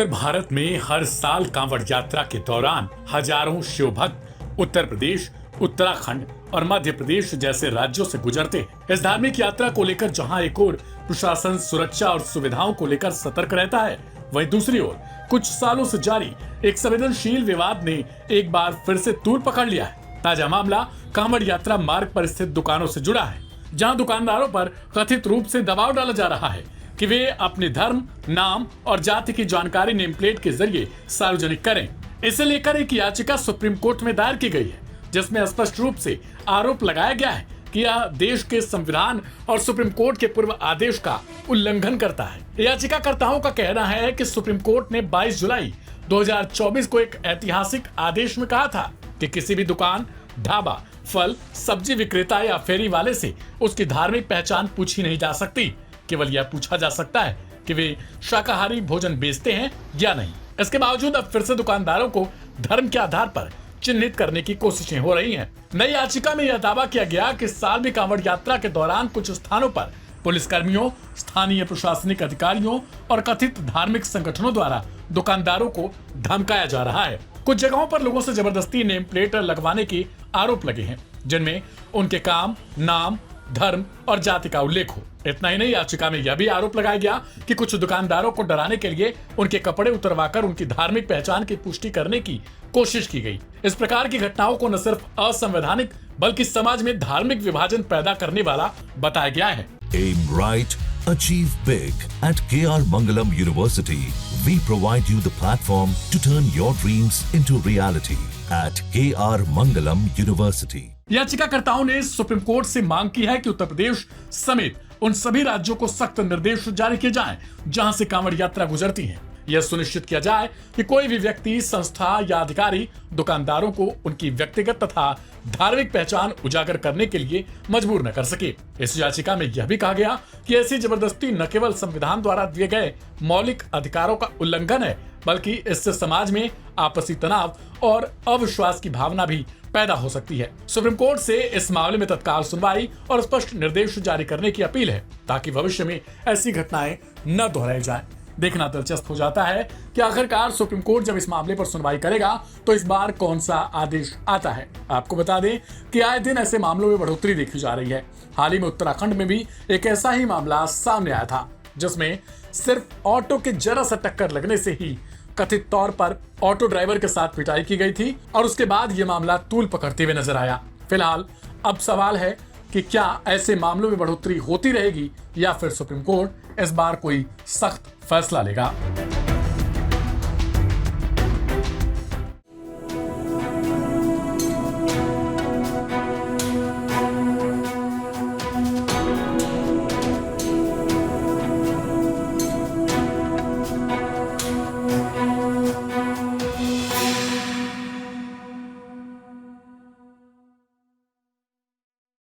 उत्तर भारत में हर साल कांवड़ यात्रा के दौरान हजारों शिव भक्त उत्तर प्रदेश, उत्तराखंड और मध्य प्रदेश जैसे राज्यों से गुजरते हैं। इस धार्मिक यात्रा को लेकर जहां एक ओर प्रशासन सुरक्षा और सुविधाओं को लेकर सतर्क रहता है, वहीं दूसरी ओर कुछ सालों से जारी एक संवेदनशील विवाद ने एक बार फिर से तूल पकड़ लिया है। ताजा मामला कांवड़ यात्रा मार्ग पर स्थित दुकानों से जुड़ा है, जहां दुकानदारों पर कथित रूप से दबाव डाला जा रहा है कि वे अपने धर्म, नाम और जाति की जानकारी नेम प्लेट के जरिए सार्वजनिक करें। इसे लेकर एक याचिका सुप्रीम कोर्ट में दायर की गई है, जिसमें स्पष्ट रूप से आरोप लगाया गया है कि यह देश के संविधान और सुप्रीम कोर्ट के पूर्व आदेश का उल्लंघन करता है। याचिकाकर्ताओं का कहना है कि सुप्रीम कोर्ट ने 22 जुलाई 2024 को एक ऐतिहासिक आदेश में कहा था कि किसी भी दुकान, ढाबा, फल, सब्जी विक्रेता या फेरी वाले से उसकी धार्मिक पहचान पूछी नहीं जा सकती। केवल यह पूछा जा सकता है कि वे शाकाहारी भोजन बेचते हैं या नहीं। इसके बावजूद अब फिर से दुकानदारों को धर्म के आधार पर चिन्हित करने की कोशिशें हो रही हैं। नई याचिका में यह दावा किया गया कि इस साल भी कांवड़ यात्रा के दौरान कुछ स्थानों पर पुलिसकर्मियों, स्थानीय प्रशासनिक अधिकारियों और कथित धार्मिक संगठनों द्वारा दुकानदारों को धमकाया जा रहा है। कुछ जगहों पर लोगों से जबरदस्ती नेम प्लेट लगवाने के आरोप लगे हैं, जिनमें उनके काम, नाम, धर्म और जाति का उल्लेख हो। इतना ही नहीं, याचिका में यह भी आरोप लगाया गया कि कुछ दुकानदारों को डराने के लिए उनके कपड़े उतरवाकर उनकी धार्मिक पहचान की पुष्टि करने की कोशिश की गई। इस प्रकार की घटनाओं को न सिर्फ असंवैधानिक बल्कि समाज में धार्मिक विभाजन पैदा करने वाला बताया गया है। Aim right, achieve big. At KR Mangalam University, we provide you the platform to turn your dreams into reality. At KR Mangalam University. याचिकाकर्ताओं ने सुप्रीम कोर्ट से मांग की है कि उत्तर प्रदेश समेत उन सभी राज्यों को सख्त निर्देश जारी किए जाएं, जहां से कांवड़ यात्रा गुजरती है। यह सुनिश्चित किया जाए कि कोई भी व्यक्ति, संस्था या अधिकारी दुकानदारों को उनकी व्यक्तिगत तथा धार्मिक पहचान उजागर करने के लिए मजबूर न कर सके। इस याचिका में यह भी कहा गया कि ऐसी जबरदस्ती न केवल संविधान द्वारा दिए गए मौलिक अधिकारों का उल्लंघन है, बल्कि इससे समाज में आपसी तनाव और अविश्वास की भावना भी पैदा हो सकती है। सुप्रीम कोर्ट से इस मामले में तत्काल सुनवाई और स्पष्ट निर्देश जारी करने की अपील है, ताकि भविष्य में ऐसी घटनाएं न दोहराई जाएं। देखना दिलचस्प हो जाता है कि आखिरकार सुप्रीम कोर्ट जब इस मामले पर सुनवाई करेगा तो इस बार कौन सा आदेश आता है। आपको बता दें कि आए दिन ऐसे मामलों में बढ़ोतरी देखी जा रही है। हाल ही में उत्तराखंड में भी एक ऐसा ही मामला सामने आया था, जिसमें सिर्फ ऑटो के जरा सा टक्कर लगने से ही कथित तौर पर ऑटो ड्राइवर के साथ पिटाई की गई थी और उसके बाद यह मामला तूल पकड़ते हुए नजर आया। फिलहाल अब सवाल है कि क्या ऐसे मामलों में बढ़ोतरी होती रहेगी या फिर सुप्रीम कोर्ट इस बार कोई सख्त फैसला लेगा।